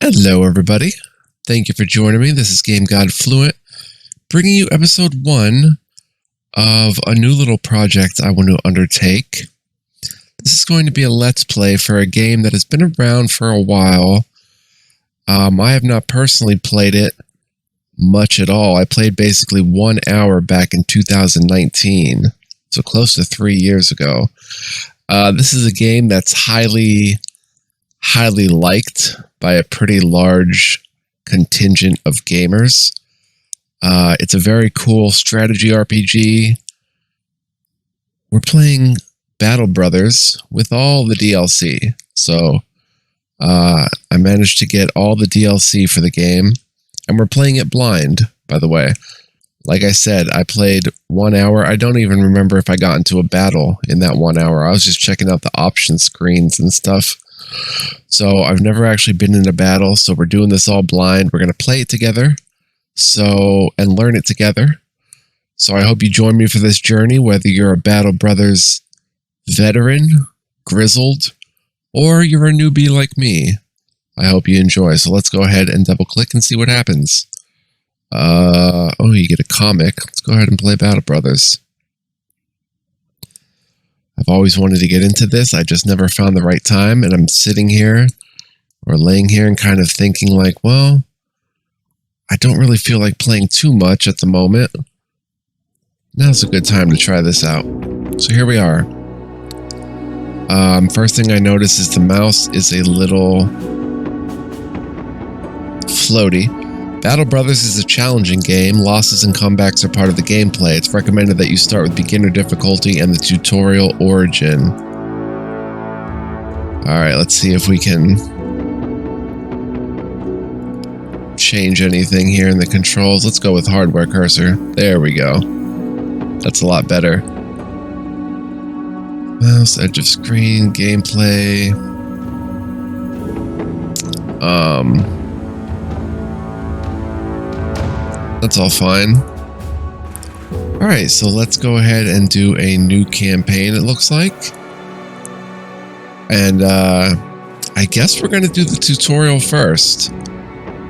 Hello, everybody. Thank you for joining me. This is Game God Fluent, bringing you episode 1 of a new little project I want to undertake. This is going to be a Let's Play for a game that has been around for a while. I have not personally played it much at all. I played basically 1 hour back in 2019, so close to 3 years ago. This is a game that's highly liked by a pretty large contingent of gamers. It's a very cool strategy RPG. We're playing Battle Brothers with all the DLC. So I managed to get all the DLC for the game, and we're playing it blind, by the way. Like I said, I played 1 hour. I don't even remember if I got into a battle in that 1 hour. I was just checking out the option screens and stuff. So I've never actually been in a battle, so we're doing this all blind. We're going to play it together and learn it together. So I hope you join me for this journey, whether you're a Battle Brothers veteran, grizzled, or you're a newbie like me. I hope you enjoy. So let's go ahead and double click and see what happens. Oh, you get a comic. Let's go ahead and play Battle Brothers. I've always wanted to get into this. I just never found the right time, and I'm sitting here or laying here and kind of thinking like, well, I don't really feel like playing too much at the moment. Now's a good time to try this out. So here we are. First thing I notice is the mouse is a little floaty. Battle Brothers is a challenging game. Losses and comebacks are part of the gameplay. It's recommended that you start with beginner difficulty and the tutorial origin. Alright, let's see if we can change anything here in the controls. Let's go with hardware cursor. There we go. That's a lot better. Mouse, edge of screen, gameplay. That's all fine. Alright, so let's go ahead and do a new campaign, it looks like. And I guess we're going to do the tutorial first.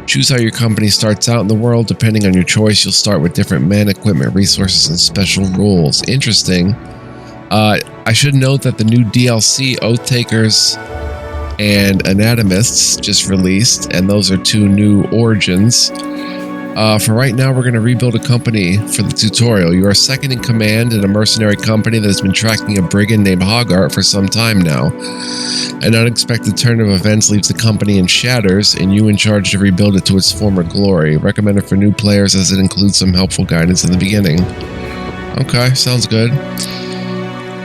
Choose how your company starts out in the world. Depending on your choice, you'll start with different men, equipment, resources, and special rules. Interesting. I should note that the new DLC, Oath Takers and Anatomists, just released, and those are 2 new origins. For right now, we're going to rebuild a company for the tutorial. You are second in command in a mercenary company that has been tracking a brigand named Hoggart for some time now. An unexpected turn of events leaves the company in shatters, and you in charge to rebuild it to its former glory. Recommended for new players as it includes some helpful guidance in the beginning. Okay, sounds good.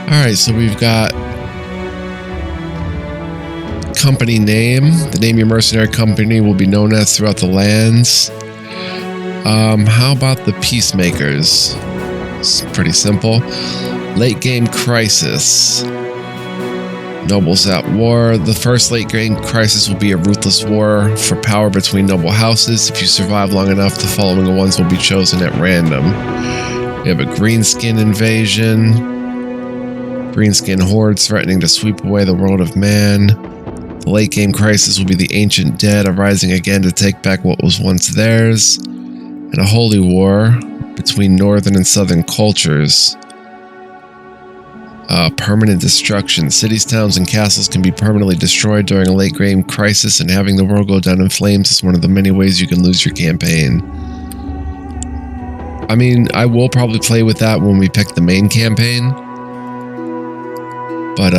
Alright, so we've got company name. The name your mercenary company will be known as throughout the lands. How about the Peacemakers? It's pretty simple. Late game crisis. Nobles at war. The first late game crisis will be a ruthless war for power between noble houses. If you survive long enough, the following ones will be chosen at random. We have a greenskin invasion. Greenskin hordes threatening to sweep away the world of man. The late game crisis will be the ancient dead arising again to take back what was once theirs. And a holy war between northern and southern cultures. Permanent destruction. Cities, towns, and castles can be permanently destroyed during a late game crisis, and having the world go down in flames is one of the many ways you can lose your campaign. I mean, I will probably play with that when we pick the main campaign. But,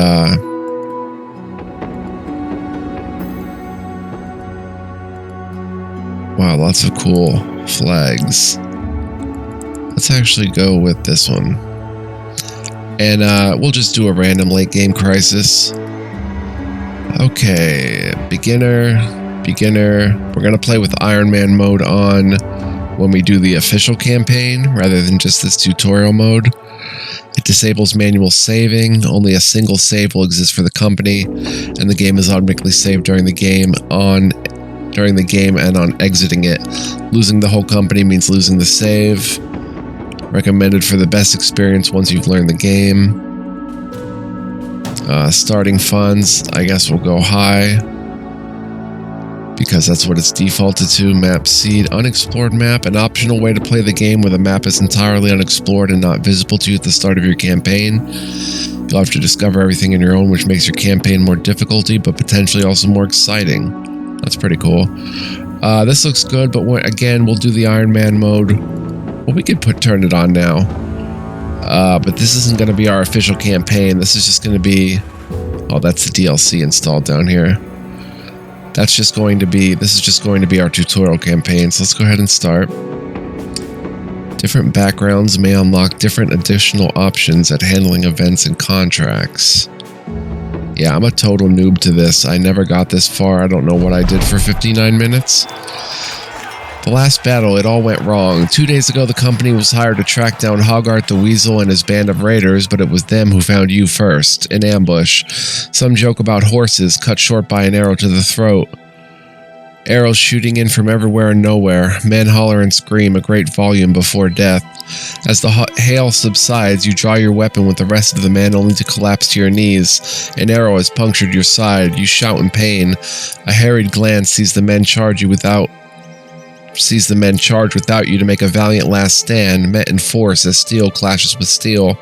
wow, lots of cool flags. Let's actually go with this one. And we'll just do a random late game crisis. Okay, beginner. We're going to play with Iron Man mode on when we do the official campaign rather than just this tutorial mode. It disables manual saving. Only a single save will exist for the company, and the game is automatically saved during the game and on exiting it. Losing the whole company means losing the save. Recommended for the best experience once you've learned the game. Starting funds, I guess we'll go high. because that's what it's defaulted to. Map seed, unexplored map, an optional way to play the game where the map is entirely unexplored and not visible to you at the start of your campaign. You'll have to discover everything on your own, which makes your campaign more difficulty, but potentially also more exciting. That's pretty cool. This looks good, but again, we'll do the Iron Man mode. Well, we could turn it on now. But this isn't going to be our official campaign. This is just going to be... Oh, that's the DLC installed down here. This is just going to be our tutorial campaign. So let's go ahead and start. Different backgrounds may unlock different additional options at handling events and contracts. Yeah, I'm a total noob to this. I never got this far. I don't know what I did for 59 minutes. The last battle, it all went wrong. 2 days ago, the company was hired to track down Hogarth the Weasel and his band of raiders, but it was them who found you first, in ambush. Some joke about horses, cut short by an arrow to the throat. Arrows shooting in from everywhere and nowhere. Men holler and scream a great volume before death. As the hail subsides, you draw your weapon with the rest of the men only to collapse to your knees. An arrow has punctured your side. You shout in pain. A harried glance sees the men charge without you to make a valiant last stand, met in force as steel clashes with steel.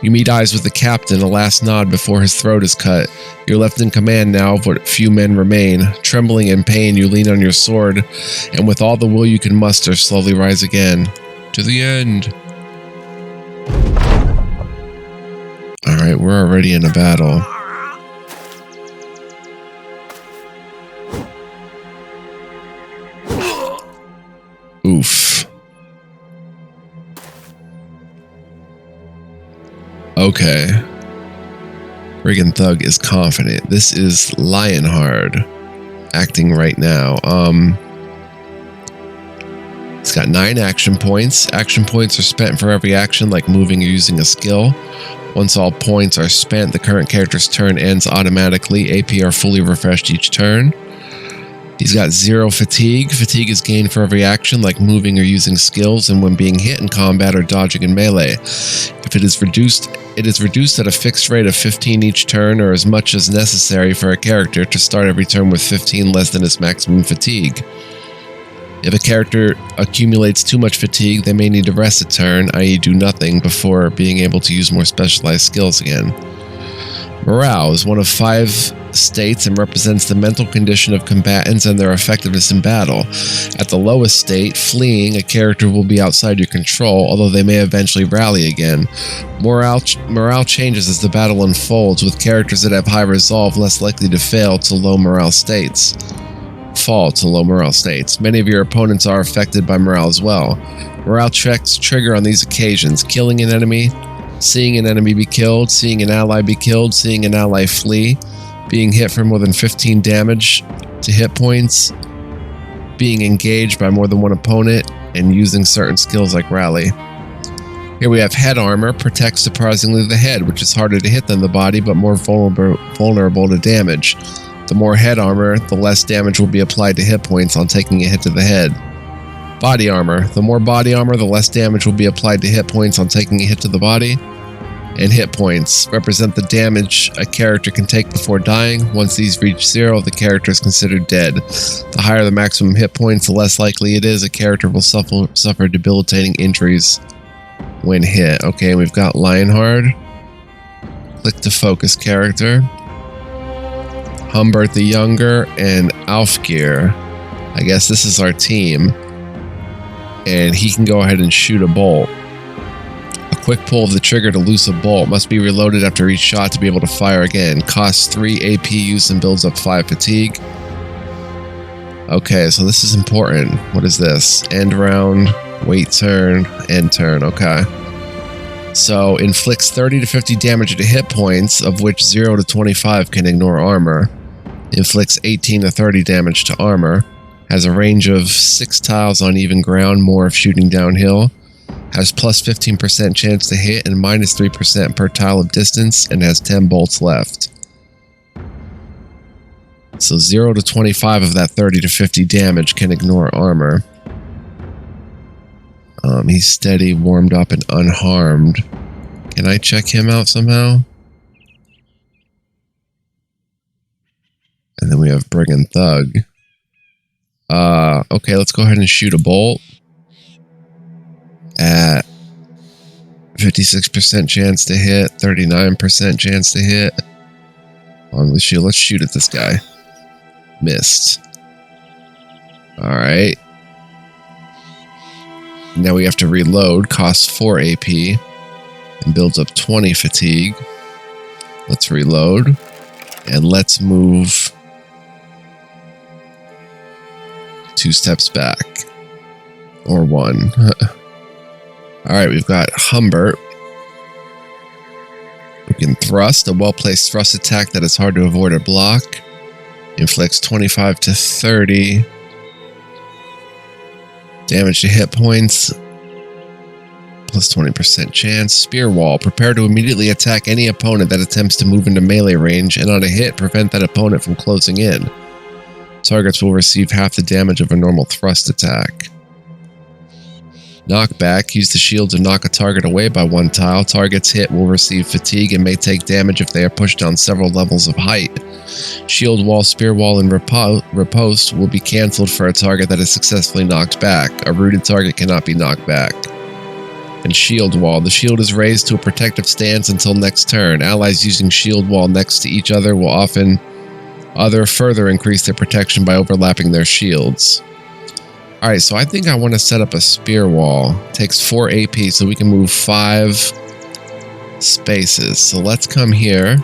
You meet eyes with the captain, a last nod before his throat is cut. You're left in command now, but few men remain. Trembling in pain, you lean on your sword, and with all the will you can muster, slowly rise again. To the end. Alright, we're already in a battle. Oof. Okay. Friggin' Thug is confident. This is Lionheart acting right now. It's got 9 action points. Action points are spent for every action, like moving or using a skill. Once all points are spent, the current character's turn ends automatically. AP are fully refreshed each turn. He's got 0 fatigue. Fatigue is gained for every action, like moving or using skills, and when being hit in combat or dodging in melee. If it is reduced at a fixed rate of 15 each turn, or as much as necessary for a character to start every turn with 15 less than its maximum fatigue. If a character accumulates too much fatigue, they may need to rest a turn, i.e. do nothing, before being able to use more specialized skills again. Morale is one of 5 states and represents the mental condition of combatants and their effectiveness in battle. At the lowest state, fleeing, a character will be outside your control, although they may eventually rally again. Morale changes as the battle unfolds, with characters that have high resolve less likely to fall to low morale states. Many of your opponents are affected by morale as well. Morale checks trigger on these occasions: killing an enemy, seeing an enemy be killed, seeing an ally be killed, seeing an ally flee, being hit for more than 15 damage to hit points, being engaged by more than one opponent, and using certain skills like rally. Here we have head armor, protects surprisingly the head, which is harder to hit than the body, but more vulnerable to damage. The more head armor, the less damage will be applied to hit points on taking a hit to the head. Body armor. The more body armor, the less damage will be applied to hit points on taking a hit to the body. And hit points represent the damage a character can take before dying. Once these reach 0, the character is considered dead. The higher the maximum hit points, the less likely it is a character will suffer debilitating injuries when hit. Okay, we've got Lionheart. Click to focus character. Humbert the Younger and Alfgeir. I guess this is our team. And he can go ahead and shoot a bolt. A quick pull of the trigger to loose a bolt. Must be reloaded after each shot to be able to fire again. Costs 3 AP use and builds up 5 fatigue. Okay, so this is important. What is this? End round, wait turn, end turn. Okay. So inflicts 30 to 50 damage to hit points, of which 0 to 25 can ignore armor. Inflicts 18 to 30 damage to armor. Has a range of 6 tiles on even ground, more if shooting downhill. Has plus 15% chance to hit and minus 3% per tile of distance, and has 10 bolts left. So 0 to 25 of that 30 to 50 damage can ignore armor. He's steady, warmed up, and unharmed. Can I check him out somehow? And then we have Brigand Thug. Okay, let's go ahead and shoot a bolt at 56% chance to hit, 39% chance to hit. On the shield, let's shoot at this guy. Missed. Alright. Now we have to reload, costs 4 AP, and builds up 20 fatigue. Let's reload, and let's move 2 steps back. Or 1. Alright, we've got Humbert. We can thrust, a well-placed thrust attack that is hard to avoid or block. Inflicts 25 to 30. Damage to hit points. Plus 20% chance. Spear wall. Prepare to immediately attack any opponent that attempts to move into melee range, and on a hit, prevent that opponent from closing in. Targets will receive half the damage of a normal thrust attack. Knockback. Use the shield to knock a target away by 1 tile. Targets hit will receive fatigue and may take damage if they are pushed down several levels of height. Shield wall, spear wall, and riposte will be cancelled for a target that is successfully knocked back. A rooted target cannot be knocked back. And shield wall. The shield is raised to a protective stance until next turn. Allies using shield wall next to each other will often further increase their protection by overlapping their shields. Alright, so I think I want to set up a spear wall. Takes 4 AP, so we can move 5 spaces. So let's come here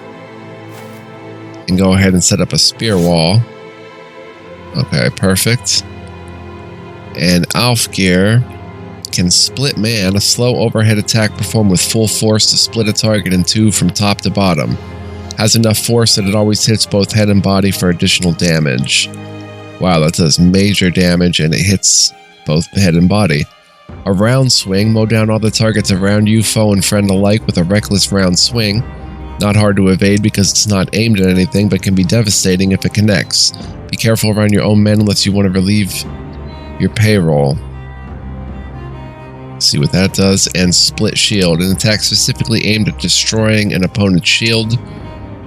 and go ahead and set up a spear wall. Okay, perfect. And Alfgeir can split man, a slow overhead attack performed with full force to split a target in 2 from top to bottom. Has enough force that it always hits both head and body for additional damage. Wow, that does major damage and it hits both head and body. A round swing. Mow down all the targets around you, foe and friend alike, with a reckless round swing. Not hard to evade because it's not aimed at anything, but can be devastating if it connects. Be careful around your own men unless you want to relieve your payroll. See what that does. And split shield. An attack specifically aimed at destroying an opponent's shield.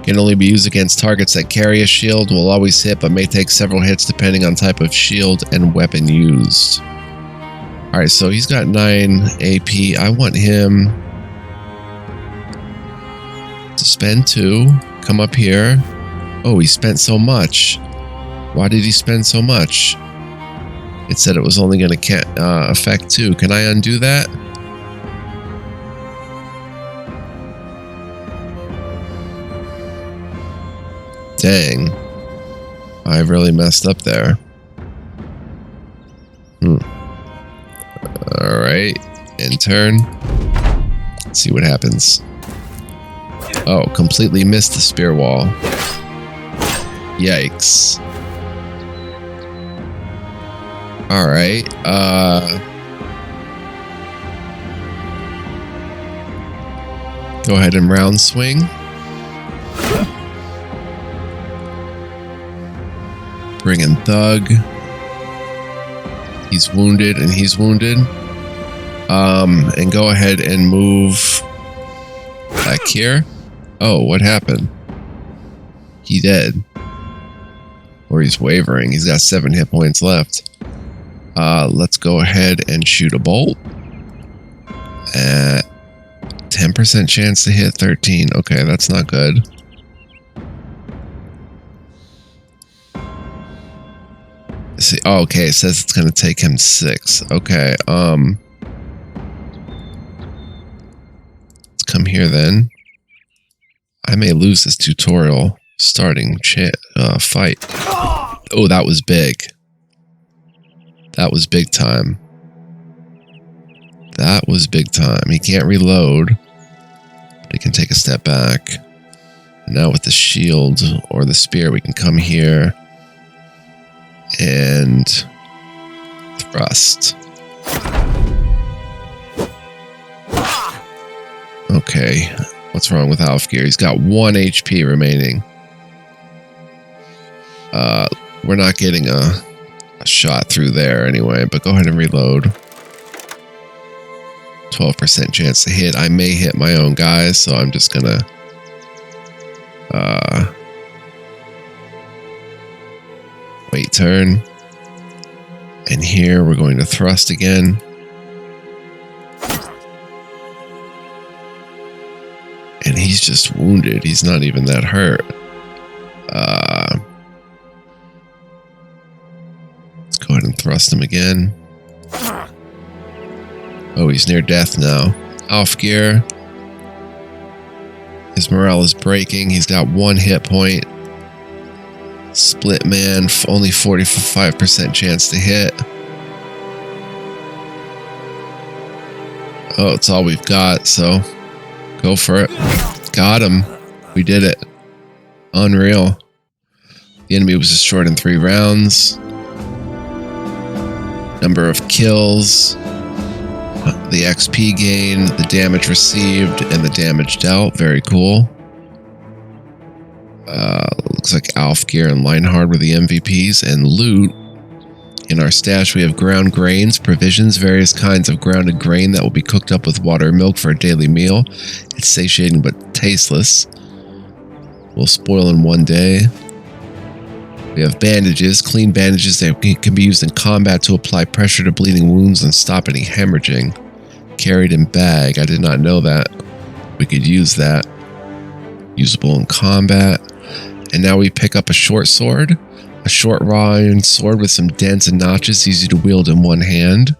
Can only be used against targets that carry a shield. Will always hit, but may take several hits depending on type of shield and weapon used. Alright, so he's got 9 AP. I want him to spend 2. Come up here. Oh, he spent so much. Why did he spend so much? It said it was only going to affect 2. Can I undo that? Dang. I really messed up there. Alright. In turn. Let's see what happens. Oh, completely missed the spear wall. Yikes. Alright. Go ahead and round swing. Bring in Thug. He's wounded and he's wounded. And go ahead and move back here. Oh, what happened? He dead. Or he's wavering. He's got 7 hit points left. Let's go ahead and shoot a bolt. At 10% chance to hit, 13. Okay, that's not good. See, oh, okay, it says it's going to take him 6. Okay, let's come here then. I may lose this tutorial starting fight. Oh, that was big. That was big time. That was big time. He can't reload, but he can take a step back. Now with the shield or the spear, we can come here and thrust. Okay, what's wrong with Alfgeir? He's got 1 HP remaining. We're not getting a shot through there anyway, but go ahead and reload. 12% chance to hit. I may hit my own guys, so I'm just gonna wait turn. And here we're going to thrust again. And he's just wounded. He's not even that hurt. Let's go ahead and thrust him again. Oh, he's near death now. Off gear. His morale is breaking. He's got 1 hit point. Split man, only 45% chance to hit. Oh, it's all we've got, so go for it. Got him. We did it. Unreal. The enemy was destroyed in 3 rounds. Number of kills, the XP gain, the damage received, and the damage dealt. Very cool. Looks like Alfgeir and Leinhard were the MVPs. And loot. In our stash, we have ground grains, provisions, various kinds of grounded grain that will be cooked up with water and milk for a daily meal. It's satiating but tasteless. Will spoil in 1 day. We have bandages, clean bandages that can be used in combat to apply pressure to bleeding wounds and stop any hemorrhaging. Carried in bag. I did not know that. We could use that. Usable in combat. And now we pick up a short sword. A short raw iron sword with some dents and notches, easy to wield in 1 hand.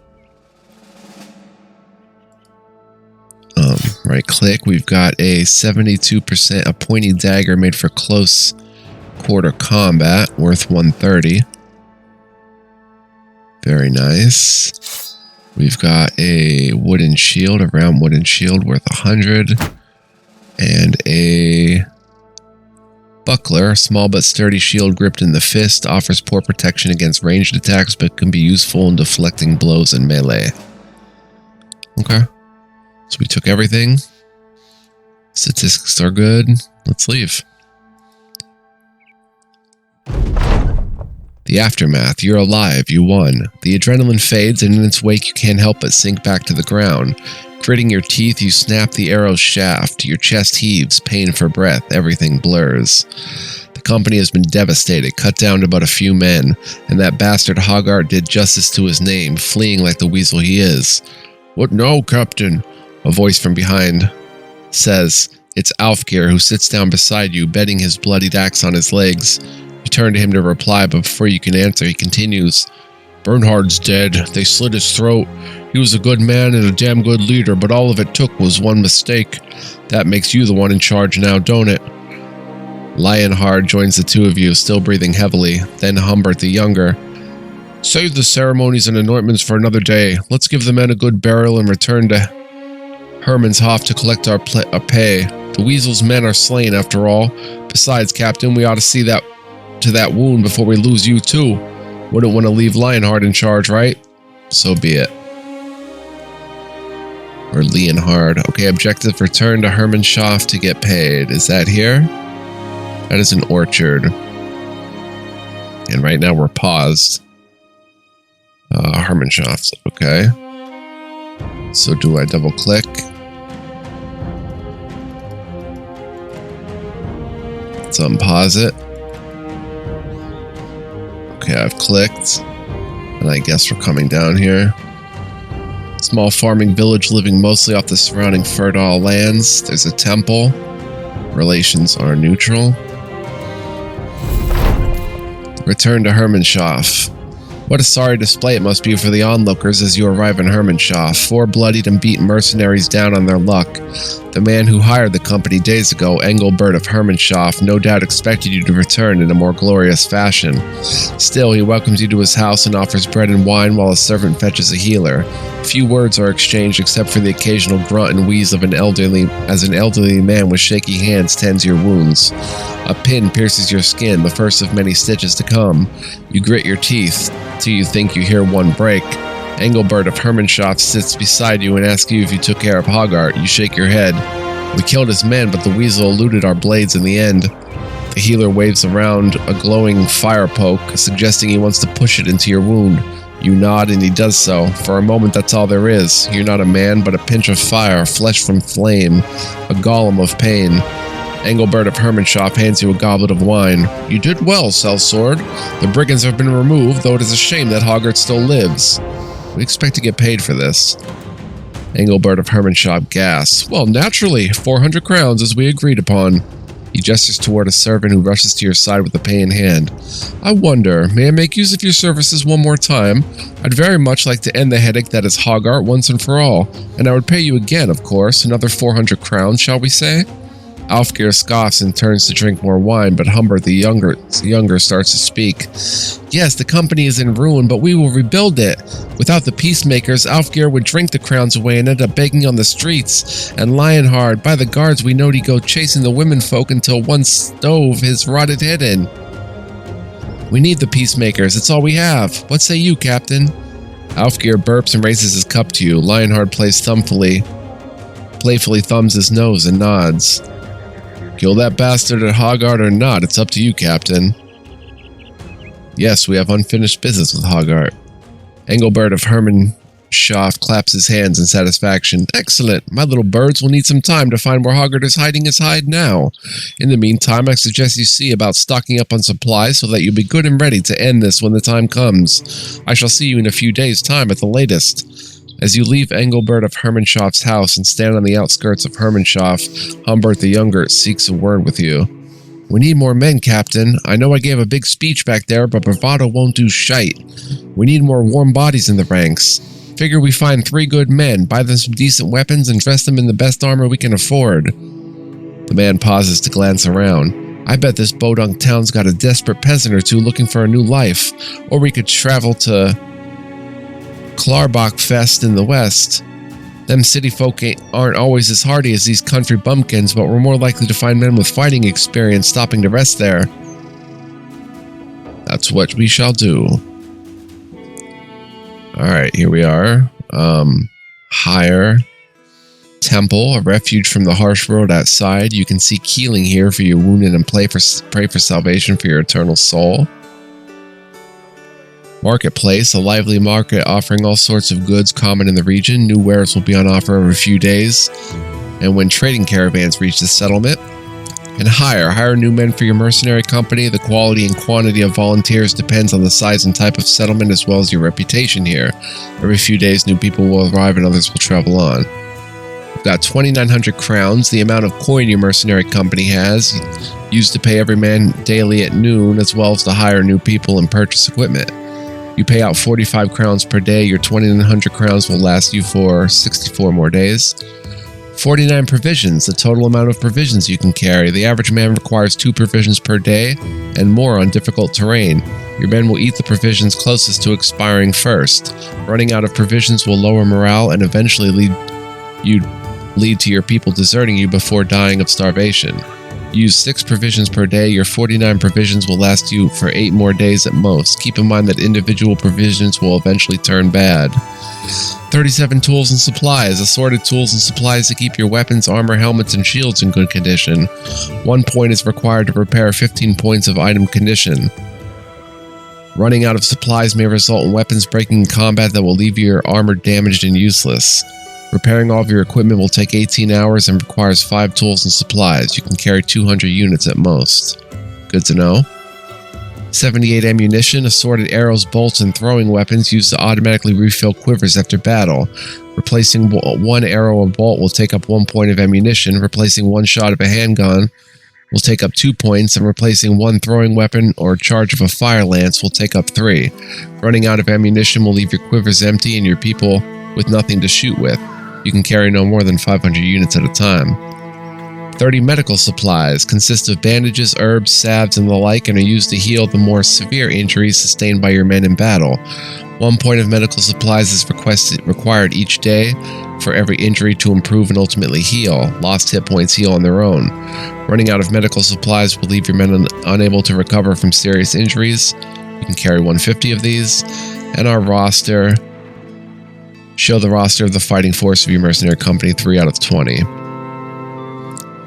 Right click. We've got a 72% a pointy dagger made for close quarter combat, worth 130. Very nice. We've got a wooden shield, a round wooden shield worth 100. And a buckler, a small but sturdy shield gripped in the fist, offers poor protection against ranged attacks but can be useful in deflecting blows in melee. Okay. So we took everything. Statistics are good. Let's leave. The aftermath. You're alive. You won. The adrenaline fades, and in its wake you can't help but sink back to the ground. Gritting your teeth, you snap the arrow's shaft. Your chest heaves, pain for breath. Everything blurs. The company has been devastated, cut down to but a few men, and that bastard Hoggart did justice to his name, fleeing like the weasel he is. What now, Captain? A voice from behind says. It's Alfgeir, who sits down beside you, bedding his bloodied axe on his legs. You turn to him to reply, but before you can answer, he continues. Bernhard's dead. They slit his throat. He was a good man and a damn good leader, but all of it took was one mistake. That makes you the one in charge now, don't it? Lionheart joins the two of you, still breathing heavily. Then Humbert the Younger. Save the ceremonies and anointments for another day. Let's give the men a good burial and return to Hermanschaff to collect our pay. The Weasel's men are slain, after all. Besides, Captain, we ought to see to that wound before we lose you, too. Wouldn't want to leave Lionheart in charge, right? So be it. Or Leonhard. Okay, objective, return to Hermanschaff to get paid. Is that here? That is an orchard. And right now we're paused. Hermanschaff. Okay. So do I double click? Let's unpause it. Okay, I've clicked. And I guess we're coming down here. Small farming village living mostly off the surrounding fertile lands. There's a temple. Relations are neutral. Return to Hermanschaff. What a sorry display it must be for the onlookers as you arrive in Hermanschaff. 4 bloodied and beaten mercenaries down on their luck. The man who hired the company days ago, Engelbert of Hermanschaff, no doubt expected you to return in a more glorious fashion. Still, he welcomes you to his house and offers bread and wine while a servant fetches a healer. Few words are exchanged except for the occasional grunt and wheeze of an elderly man with shaky hands tends your wounds. A pin pierces your skin, the first of many stitches to come. You grit your teeth till you think you hear one break. Engelbert of Hermanschaff sits beside you and asks you if you took care of Hoggart. You shake your head. We killed his men, but the weasel eluded our blades in the end. The healer waves around a glowing fire poke, suggesting he wants to push it into your wound. You nod and he does so. For a moment, that's all there is. You're not a man, but a pinch of fire, flesh from flame, a golem of pain. Engelbert of Hermanschaff hands you a goblet of wine. You did well, sellsword. The brigands have been removed, though it is a shame that Hoggart still lives. We expect to get paid for this. Engelbert of Hermanschaff gasps. Well, naturally, 400 crowns as we agreed upon. He gestures toward a servant who rushes to your side with a pay in hand. I wonder, may I make use of your services one more time? I'd very much like to end the headache that is Hoggart once and for all, and I would pay you again, of course, another 400 crowns, shall we say? Alfgeir scoffs and turns to drink more wine, but Humbert the younger starts to speak. Yes, the company is in ruin, but we will rebuild it. Without the peacemakers, Alfgeir would drink the crowns away and end up begging on the streets. And Lionheart, by the guards we know he'd go chasing the women folk until one stove his rotted head in. We need the peacemakers, it's all we have. What say you, Captain? Alfgeir burps and raises his cup to you. Lionheart playfully thumbs his nose and nods. Kill that bastard at Hoggart or not, it's up to you, Captain. Yes, we have unfinished business with Hoggart. Engelbert of Hermanschaff claps his hands in satisfaction. Excellent! My little birds will need some time to find where Hoggart is hiding his hide now. In the meantime, I suggest you see about stocking up on supplies so that you'll be good and ready to end this when the time comes. I shall see you in a few days' time at the latest. As you leave Engelbert of Hermanschaff's house and stand on the outskirts of Hermanschaff, Humbert the Younger seeks a word with you. We need more men, Captain. I know I gave a big speech back there, but bravado won't do shite. We need more warm bodies in the ranks. Figure we find 3 good men, buy them some decent weapons, and dress them in the best armor we can afford. The man pauses to glance around. I bet this Bodunk town's got a desperate peasant or two looking for a new life. Or we could travel to Klarbach Fest in the west. Them city folk aren't always as hardy as these country bumpkins, but we're more likely to find men with fighting experience stopping to rest there. That's what we shall do. Alright, here we are. Hire. Temple, a refuge from the harsh road outside. You can seek healing here for your wounded and pray for salvation for your eternal soul. Marketplace, a lively market offering all sorts of goods common in the region. New wares will be on offer every few days, and when trading caravans reach the settlement. And hire new men for your mercenary company. The quality and quantity of volunteers depends on the size and type of settlement as well as your reputation here. Every few days new people will arrive and others will travel on. We've got 2,900 crowns, the amount of coin your mercenary company has, used to pay every man daily at noon as well as to hire new people and purchase equipment. You pay out 45 crowns per day. Your 2,900 crowns will last you for 64 more days. 49 provisions, the total amount of provisions you can carry. The average man requires 2 provisions per day and more on difficult terrain. Your men will eat the provisions closest to expiring first. Running out of provisions will lower morale and eventually lead to your people deserting you before dying of starvation. Use 6 provisions per day. Your 49 provisions will last you for 8 more days at most. Keep in mind that individual provisions will eventually turn bad. 37 tools and supplies. Assorted tools and supplies to keep your weapons, armor, helmets, and shields in good condition. 1 point is required to repair 15 points of item condition. Running out of supplies may result in weapons breaking in combat that will leave your armor damaged and useless. Repairing all of your equipment will take 18 hours and requires 5 tools and supplies. You can carry 200 units at most. Good to know. 78 ammunition, assorted arrows, bolts, and throwing weapons used to automatically refill quivers after battle. Replacing 1 arrow or bolt will take up 1 point of ammunition. Replacing 1 shot of a handgun will take up 2 points, and replacing 1 throwing weapon or charge of a fire lance will take up 3. Running out of ammunition will leave your quivers empty and your people with nothing to shoot with. You can carry no more than 500 units at a time. 30 medical supplies consist of bandages, herbs, salves, and the like, and are used to heal the more severe injuries sustained by your men in battle. 1 point of medical supplies is required each day for every injury to improve and ultimately heal. Lost hit points heal on their own. Running out of medical supplies will leave your men unable to recover from serious injuries. You can carry 150 of these. And our roster. Show the roster of the fighting force of your mercenary company, 3 out of 20.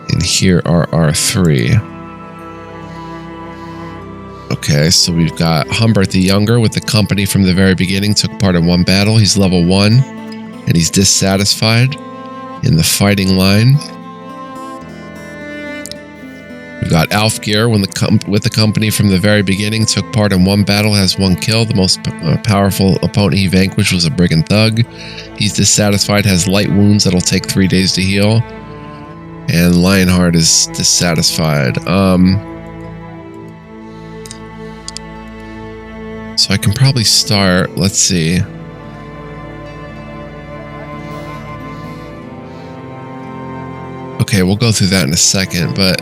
And here are our 3. Okay, so we've got Humbert the Younger with the company from the very beginning, took part in 1 battle. He's level 1, and he's dissatisfied in the fighting line. We've got Alfgeir, with the company from the very beginning, took part in one battle, has 1 kill. The most powerful opponent he vanquished was a brigand thug. He's dissatisfied, has light wounds that'll take 3 days to heal. And Lionheart is dissatisfied. So I can probably start, let's see. Okay, we'll go through that in a second, but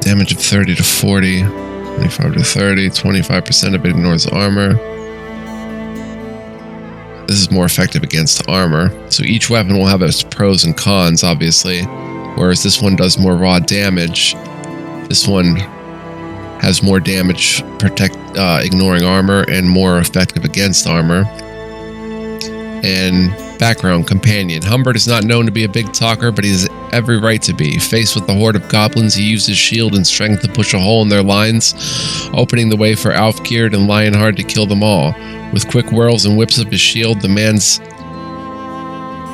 damage of 30 to 40, 25 to 30, 25% of it ignores armor. This is more effective against armor. So each weapon will have its pros and cons, obviously. Whereas this one does more raw damage. This one has more damage ignoring armor and more effective against armor. And background companion. Humbert is not known to be a big talker, but he has every right to be. Faced with the horde of goblins, he used his shield and strength to push a hole in their lines, opening the way for Alfgeir and Lionheart to kill them all. With quick whirls and whips of his shield, the man's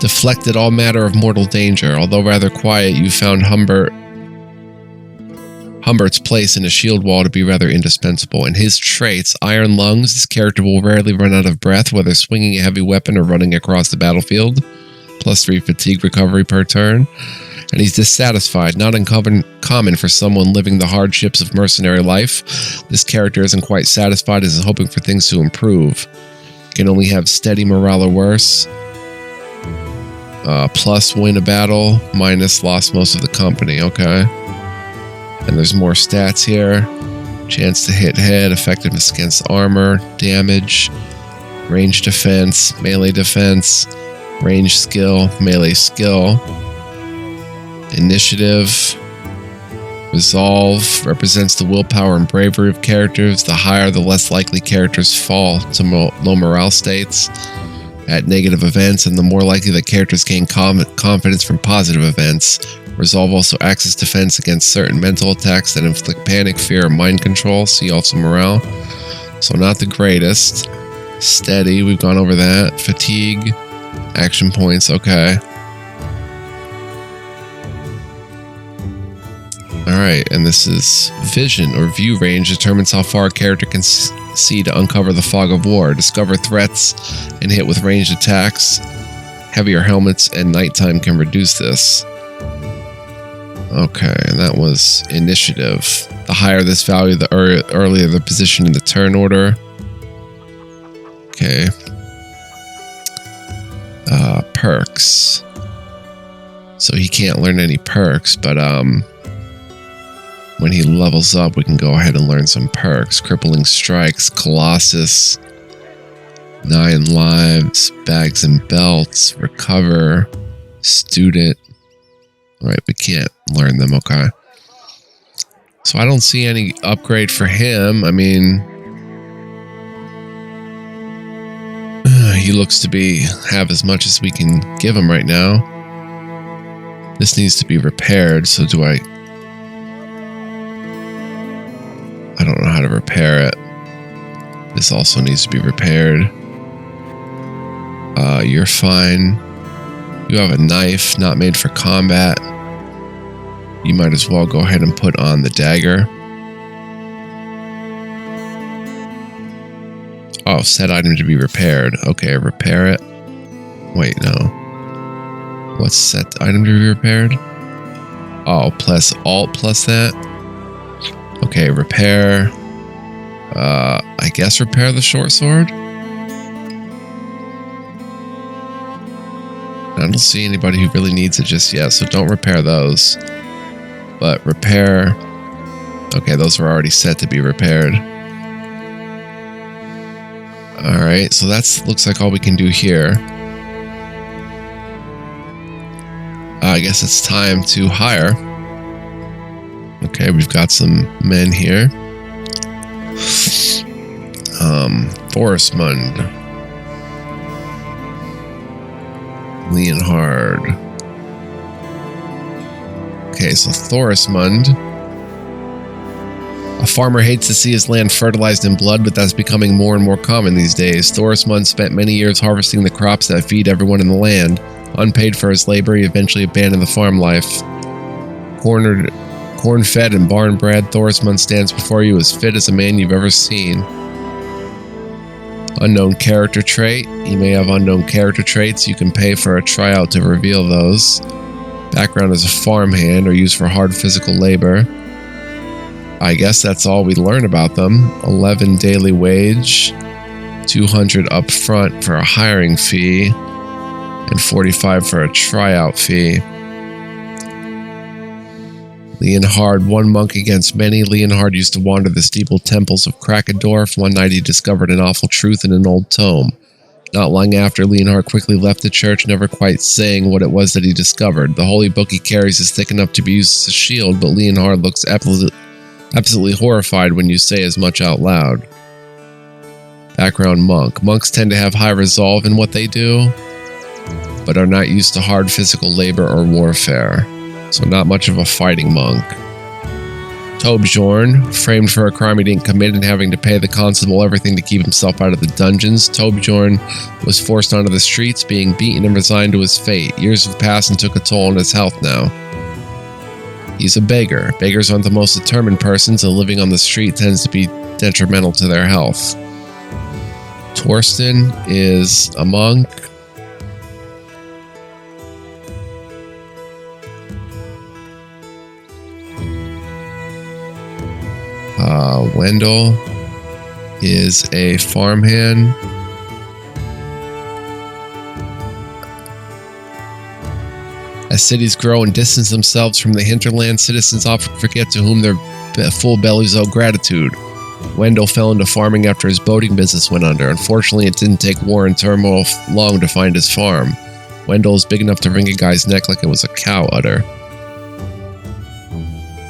deflected all matter of mortal danger. Although rather quiet, you found Humbert's place in a shield wall to be rather indispensable. In his traits, Iron Lungs, this character will rarely run out of breath, whether swinging a heavy weapon or running across the battlefield. +3 fatigue recovery per turn. And he's dissatisfied, not uncommon for someone living the hardships of mercenary life. This character isn't quite satisfied and is hoping for things to improve. Can only have steady morale or worse. Plus win a battle, minus lost most of the company, okay. And there's more stats here. Chance to hit head, effectiveness against armor, damage, range defense, melee defense, range skill, melee skill, initiative, resolve, represents the willpower and bravery of characters. The higher, the less likely characters fall to low morale states at negative events, and the more likely that characters gain confidence from positive events. Resolve also acts as defense against certain mental attacks that inflict panic, fear, or mind control. See also morale. So not the greatest. Steady, we've gone over that. Fatigue, action points, okay. Alright, and this is vision or view range, determines how far a character can see to uncover the fog of war, discover threats, and hit with ranged attacks. Heavier helmets and nighttime can reduce this. Okay, and that was initiative. The higher this value, the earlier the position in the turn order. Okay. Perks. So he can't learn any perks, but when he levels up, we can go ahead and learn some perks. Crippling Strikes, Colossus, 9 lives, Bags and Belts, Recover, Student. Alright, we can't learn them, okay. So I don't see any upgrade for him. I mean, he looks to have as much as we can give him right now. This needs to be repaired, so I don't know how to repair it. This also needs to be repaired. You're fine. You have a knife, not made for combat. You might as well go ahead and put on the dagger. Oh, set item to be repaired. Okay, repair it. Wait, no. What's set item to be repaired? Oh, plus alt plus that. Okay, repair. I guess repair the short sword. I don't see anybody who really needs it just yet, so don't repair those. But repair. Okay, those were already set to be repaired. Alright, so that's looks like all we can do here. I guess it's time to hire. Okay, we've got some men here. Forestmund. Leonhard. Okay, so Thorismund. A farmer hates to see his land fertilized in blood, but that's becoming more and more common these days. Thorismund spent many years harvesting the crops that feed everyone in the land. Unpaid for his labor, he eventually abandoned the farm life. corn-fed and barn-bred, Thorismund stands before you as fit as a man you've ever seen. Unknown character trait. He may have unknown character traits. You can pay for a tryout to reveal those. Background as a farmhand or used for hard physical labor. I guess that's all we learn about them. 11 daily wage, 200 up front for a hiring fee, and 45 for a tryout fee. Leonhard, one monk against many. Leonhard used to wander the steepled temples of Krakendorf. One night he discovered an awful truth in an old tome. Not long after, Leonhard quickly left the church, never quite saying what it was that he discovered. The holy book he carries is thick enough to be used as a shield, but Leonhard looks absolutely horrified when you say as much out loud. Background monk. Monks tend to have high resolve in what they do, but are not used to hard physical labor or warfare. So not much of a fighting monk. Tobjorn, framed for a crime he didn't commit and having to pay the constable everything to keep himself out of the dungeons. Tobjorn was forced onto the streets, being beaten and resigned to his fate. Years have passed and took a toll on his health now. He's a beggar. Beggars aren't the most determined persons, and living on the street tends to be detrimental to their health. Torsten is a monk. Wendell is a farmhand. As cities grow and distance themselves from the hinterland, citizens often forget to whom their full bellies owe gratitude. Wendell fell into farming after his boating business went under. Unfortunately, it didn't take war and turmoil long to find his farm. Wendell is big enough to wring a guy's neck like it was a cow udder.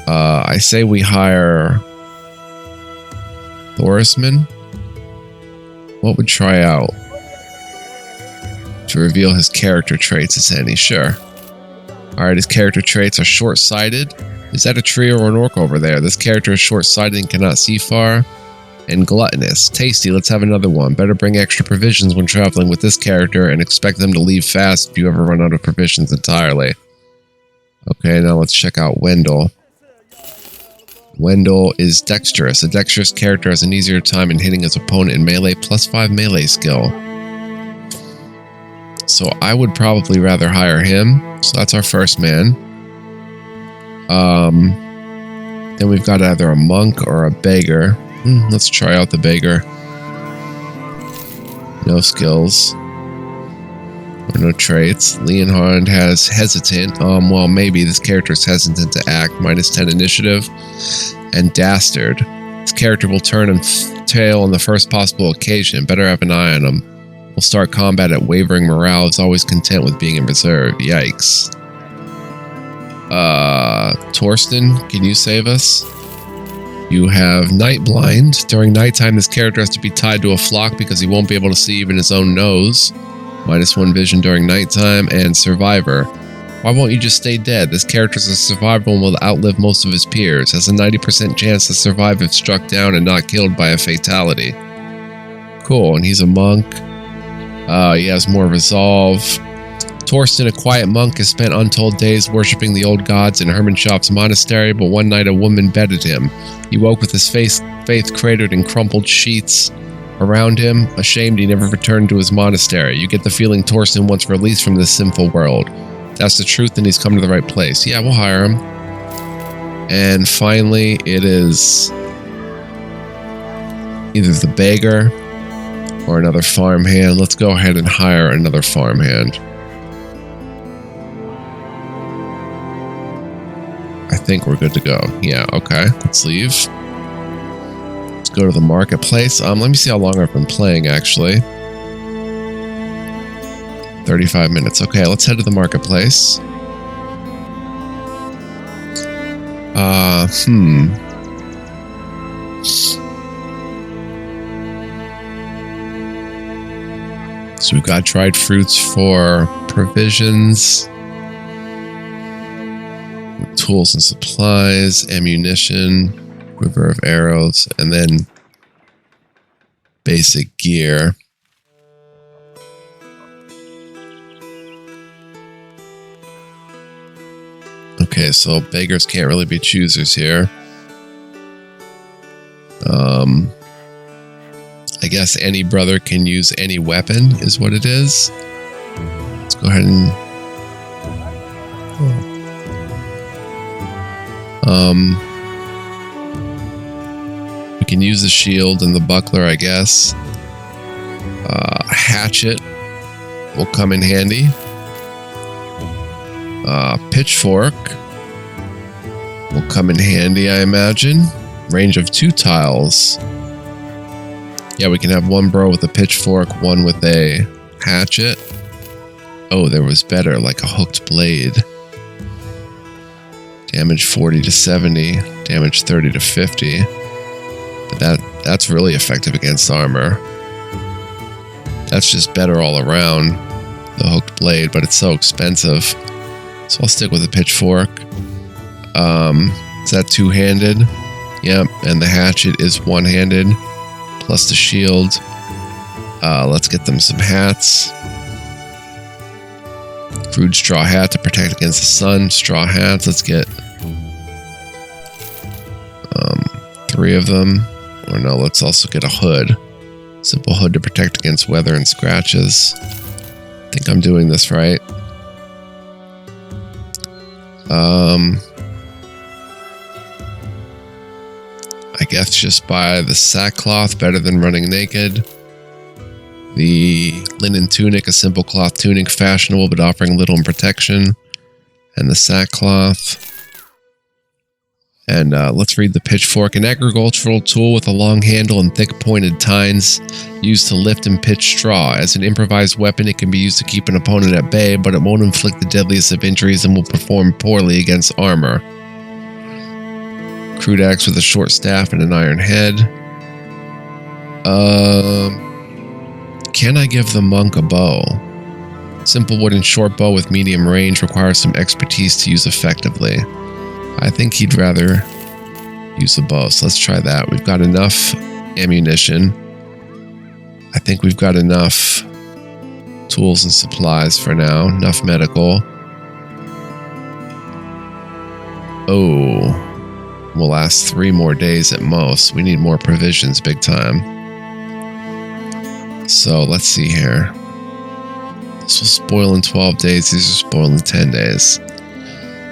I say we hire Thorismund. What would try out to reveal his character traits, as any? Sure. Alright, his character traits are short-sighted. Is that a tree or an orc over there? This character is short-sighted and cannot see far. And gluttonous. Tasty, let's have another one. Better bring extra provisions when traveling with this character and expect them to leave fast if you ever run out of provisions entirely. Okay, now let's check out Wendell. Wendell is dexterous. A dexterous character has an easier time in hitting his opponent in melee, +5 melee skill. So I would probably rather hire him. So that's our first man. Then we've got either a monk or a beggar. Let's try out the beggar. No skills. Or no traits. Leonhard has hesitant. Well, maybe this character is hesitant to act. -10 initiative. And dastard. This character will turn and tail on the first possible occasion. Better have an eye on him. Will start combat at wavering morale. Is always content with being in reserve. Yikes. Torsten, can you save us? You have Night Blind. During nighttime, this character has to be tied to a flock because he won't be able to see even his own nose. -1 vision during nighttime. And Survivor. Why won't you just stay dead? This character is a survivor and will outlive most of his peers. Has a 90% chance to survive if struck down and not killed by a fatality. Cool, and he's a monk. He has more resolve. Torsten, a quiet monk, has spent untold days worshipping the old gods in Hermanschaff's monastery, but one night a woman bedded him. He woke with his faith cratered in crumpled sheets around him. Ashamed, he never returned to his monastery. You get the feeling Torsten wants released from this sinful world. That's the truth, and he's come to the right place. Yeah, we'll hire him. And finally, it is either the beggar or another farmhand. Let's go ahead and hire another farmhand. I think we're good to go. Yeah, okay. Let's leave. Let's go to the marketplace. Let me see how long I've been playing, actually. 35 minutes. Okay, let's head to the marketplace. So we've got dried fruits for provisions, tools and supplies, ammunition, quiver of arrows, and then basic gear. Okay, Okay, so beggars can't really be choosers here. I guess any brother can use any weapon is what it is. Let's go ahead and... we can use the shield and the buckler, I guess. Hatchet will come in handy. Pitchfork will come in handy, I imagine. Range of 2 tiles. Yeah, we can have one bro with a pitchfork, one with a hatchet. Oh, there was better, like a hooked blade. Damage 40 to 70, damage 30 to 50. But that's really effective against armor. That's just better all around, the hooked blade, but it's so expensive. So I'll stick with the pitchfork. Is that two-handed? Yep, and the hatchet is one-handed, plus the shield. Let's get them some hats. Crude straw hat to protect against the sun. Straw hats, let's get 3 of them. Or no, let's also get a hood. Simple hood to protect against weather and scratches. I think I'm doing this right. I guess just buy the sackcloth, better than running naked. The linen tunic, a simple cloth tunic, fashionable but offering little in protection. And the sackcloth. And let's read the pitchfork. An agricultural tool with a long handle and thick pointed tines used to lift and pitch straw. As an improvised weapon, it can be used to keep an opponent at bay, but it won't inflict the deadliest of injuries and will perform poorly against armor. Crude axe with a short staff and an iron head. Can I give the monk a bow? Simple wooden short bow with medium range requires some expertise to use effectively. I think he'd rather use a bow, so let's try that. We've got enough ammunition. I think we've got enough tools and supplies for now. Enough medical. Oh, will last 3 more days at most. We need more provisions, big time. So let's see here. This will spoil in 12 days. These are spoiled in 10 days.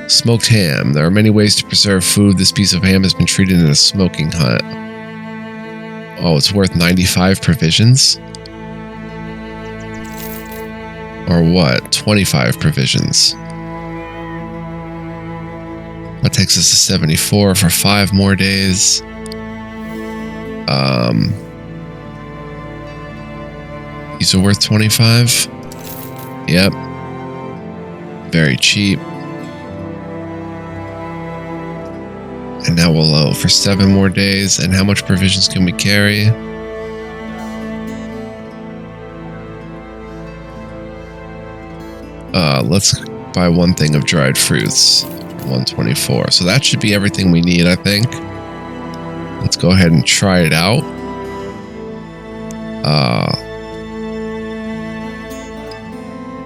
Smoked ham. There are many ways to preserve food. This piece of ham has been treated in a smoking hut. Oh, it's worth 95 provisions? Or what? 25 provisions. That takes us to 74 for 5 more days. These are worth 25? Yep. Very cheap. And now we'll low for 7 more days. And how much provisions can we carry? Let's buy 1 thing of dried fruits. 124. So that should be everything we need, I think. Let's go ahead and try it out.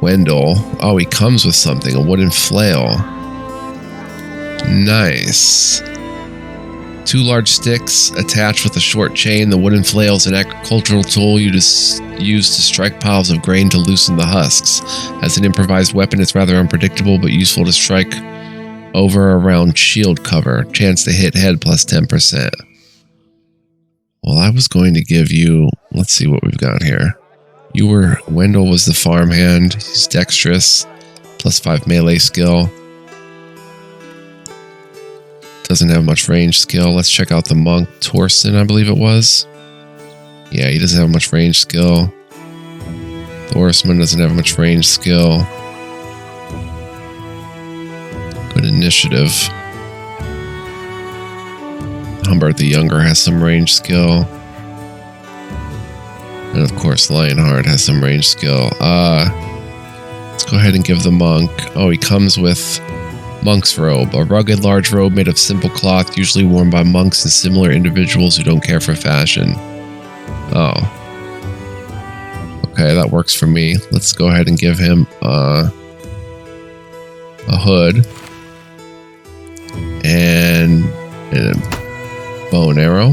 Wendell. Oh, he comes with something. A wooden flail. Nice. 2 large sticks attached with a short chain. The wooden flail is an agricultural tool used to strike piles of grain to loosen the husks. As an improvised weapon, it's rather unpredictable, but useful to strike over or around shield cover. Chance to hit head plus 10%. Well, I was going to give you... Let's see what we've got here. Wendell was the farmhand. He's dexterous. Plus 5 melee skill. Doesn't have much range skill. Let's check out the monk. Torsten, I believe it was. Yeah, he doesn't have much range skill. The horseman doesn't have much range skill. Good initiative. Humbert the Younger has some range skill. And of course, Lionheart has some range skill. Let's go ahead and give the monk... Oh, he comes with... Monk's robe, a rugged large robe made of simple cloth, usually worn by monks and similar individuals who don't care for fashion. Oh. Okay, that works for me. Let's go ahead and give him a hood. and a bow and arrow.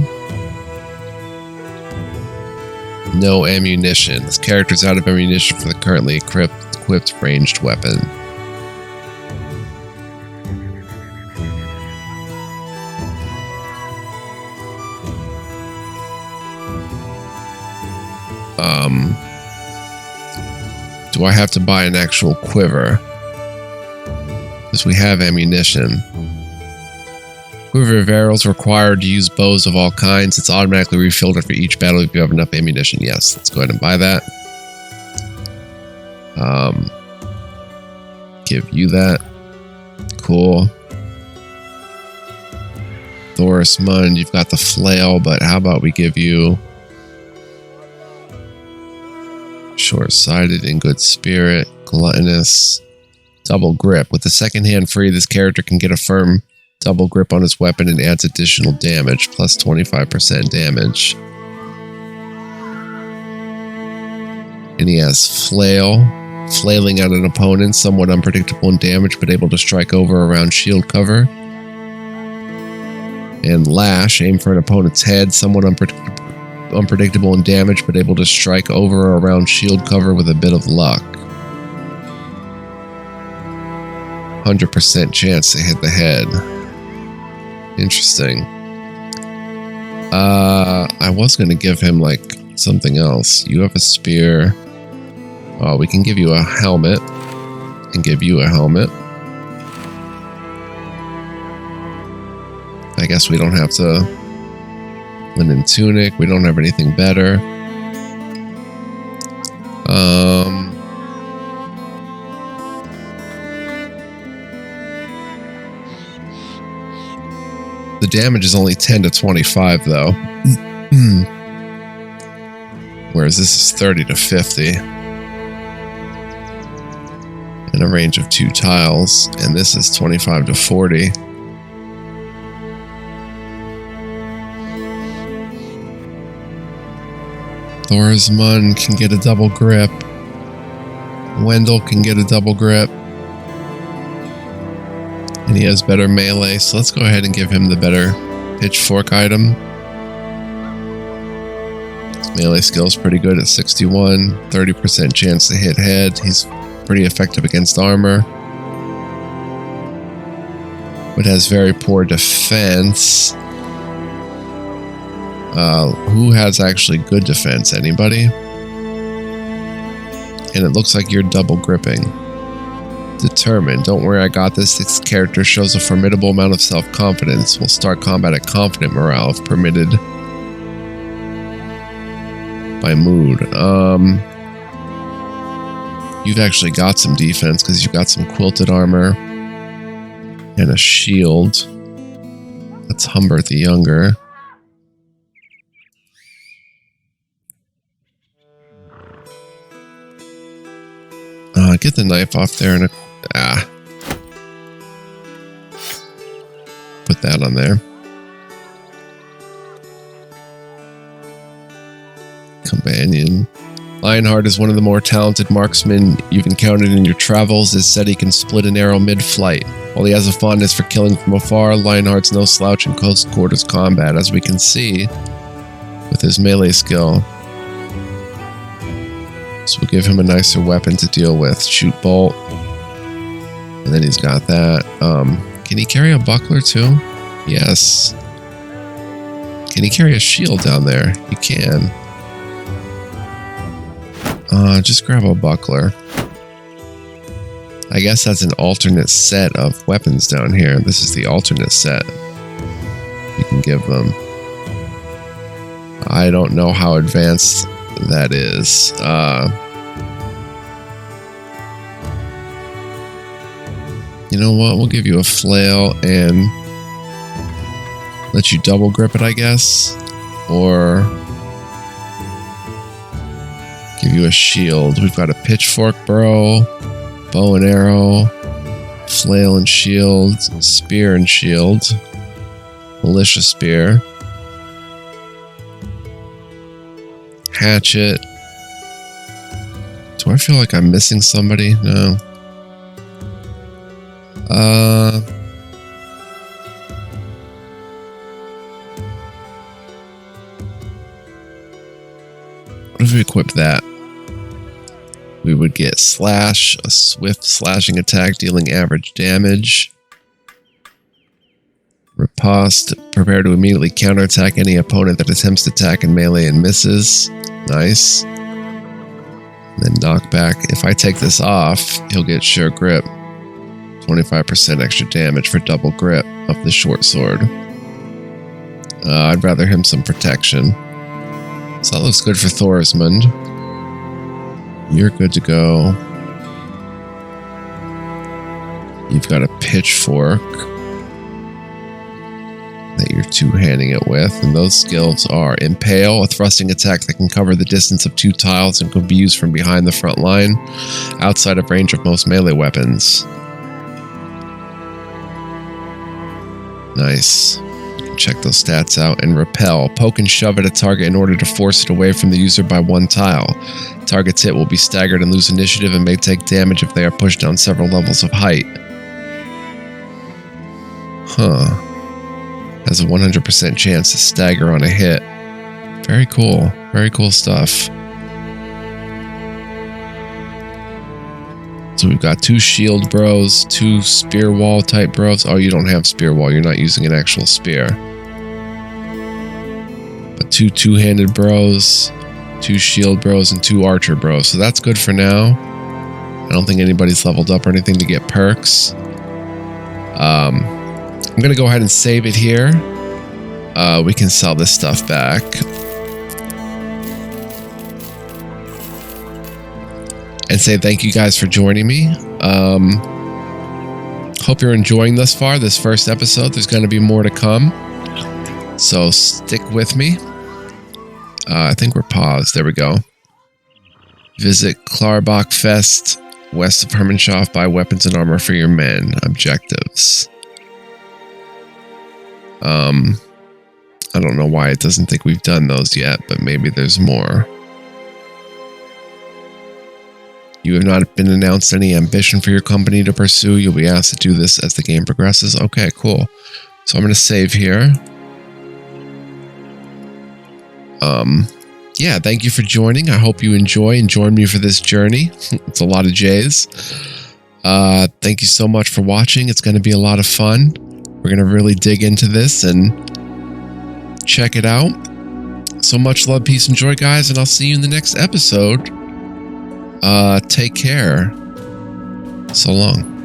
No ammunition. This character's out of ammunition for the currently equipped ranged weapon. Do I have to buy an actual quiver? Because we have ammunition. Quiver of arrows required to use bows of all kinds. It's automatically refilled after each battle if you have enough ammunition. Yes, let's go ahead and buy that. Give you that. Cool. Thoris Mund, you've got the flail, but how about we give you short-sighted, in good spirit, gluttonous, double grip. With the second hand free, this character can get a firm double grip on his weapon and adds additional damage, plus 25% damage. And he has flail, flailing at an opponent, somewhat unpredictable in damage, but able to strike over around shield cover. And lash, aim for an opponent's head, somewhat unpredictable in damage, but able to strike over or around shield cover with a bit of luck. 100% chance to hit the head. Interesting. I was going to give him like something else. You have a spear. Oh, we can give you a helmet and give you a helmet. I guess we don't have to. Linen tunic. We don't have anything better. The damage is only 10 to 25 though. Whereas this is 30 to 50. In a range of 2 tiles. And this is 25 to 40. Thoris Mund can get a double grip. Wendell can get a double grip. And he has better melee, so let's go ahead and give him the better pitchfork item. His melee skill is pretty good at 61. 30% chance to hit head. He's pretty effective against armor. But has very poor defense. Who has actually good defense? Anybody? And it looks like you're double gripping. Determined. Don't worry, I got this. This character shows a formidable amount of self-confidence. We'll start combat at confident morale if permitted by mood. You've actually got some defense because you've got some quilted armor and a shield. That's Humbert the Younger. Get the knife off there and put that on there. Companion. Lionheart is one of the more talented marksmen you've encountered in your travels. It's said he can split an arrow mid-flight. While he has a fondness for killing from afar, Lionheart's no slouch in close quarters combat, as we can see with his melee skill. So we'll give him a nicer weapon to deal with. Shoot bolt. And then he's got that. Can he carry a buckler too? Yes. Can he carry a shield down there? He can. Just grab a buckler. I guess that's an alternate set of weapons down here. This is the alternate set. You can give them. I don't know how advanced that is. You know what? We'll give you a flail and let you double grip it, I guess. Or give you a shield. We've got a pitchfork bow, bow and arrow, flail and shield, spear and shield, militia spear, hatchet. Do I feel like I'm missing somebody? No. What if we equip that? We would get Slash, a swift slashing attack dealing average damage. Riposte, prepare to immediately counterattack any opponent that attempts to attack in melee and misses. Nice. Then knockback. If I take this off, he'll get sure grip. 25% extra damage for double grip of the short sword. I'd rather him some protection. So that looks good for Thorismund. You're good to go. You've got a pitchfork that you're two-handing it with, and those skills are Impale, a thrusting attack that can cover the distance of 2 tiles and can be used from behind the front line, outside of range of most melee weapons. Nice. Check those stats out. And Repel, poke and shove at a target in order to force it away from the user by 1 tile. Target's hit will be staggered and lose initiative and may take damage if they are pushed down several levels of height. Huh. Has a 100% chance to stagger on a hit. Very cool. Very cool stuff. So we've got 2 shield bros, 2 spear wall type bros. Oh, you don't have spear wall. You're not using an actual spear. But 2 two-handed bros, 2 shield bros, and 2 archer bros. So that's good for now. I don't think anybody's leveled up or anything to get perks. I'm going to go ahead and save it here. We can sell this stuff back. And say thank you guys for joining me. Hope you're enjoying thus far, this first episode. There's going to be more to come. So stick with me. I think we're paused. There we go. Visit Klarbach Fest, west of Hermanschaff. Buy weapons and armor for your men. Objectives. I don't know why it doesn't think we've done those yet, but maybe there's more. You have not been announced any ambition for your company to pursue. You'll be asked to do this as the game progresses. Okay, cool. So I'm going to save here. Yeah, thank you for joining. I hope you enjoy and join me for this journey. It's a lot of J's. Thank you so much for watching. It's going to be a lot of fun. We're going to really dig into this and check it out. So much love, peace, and joy, guys, and I'll see you in the next episode. Take care. So long.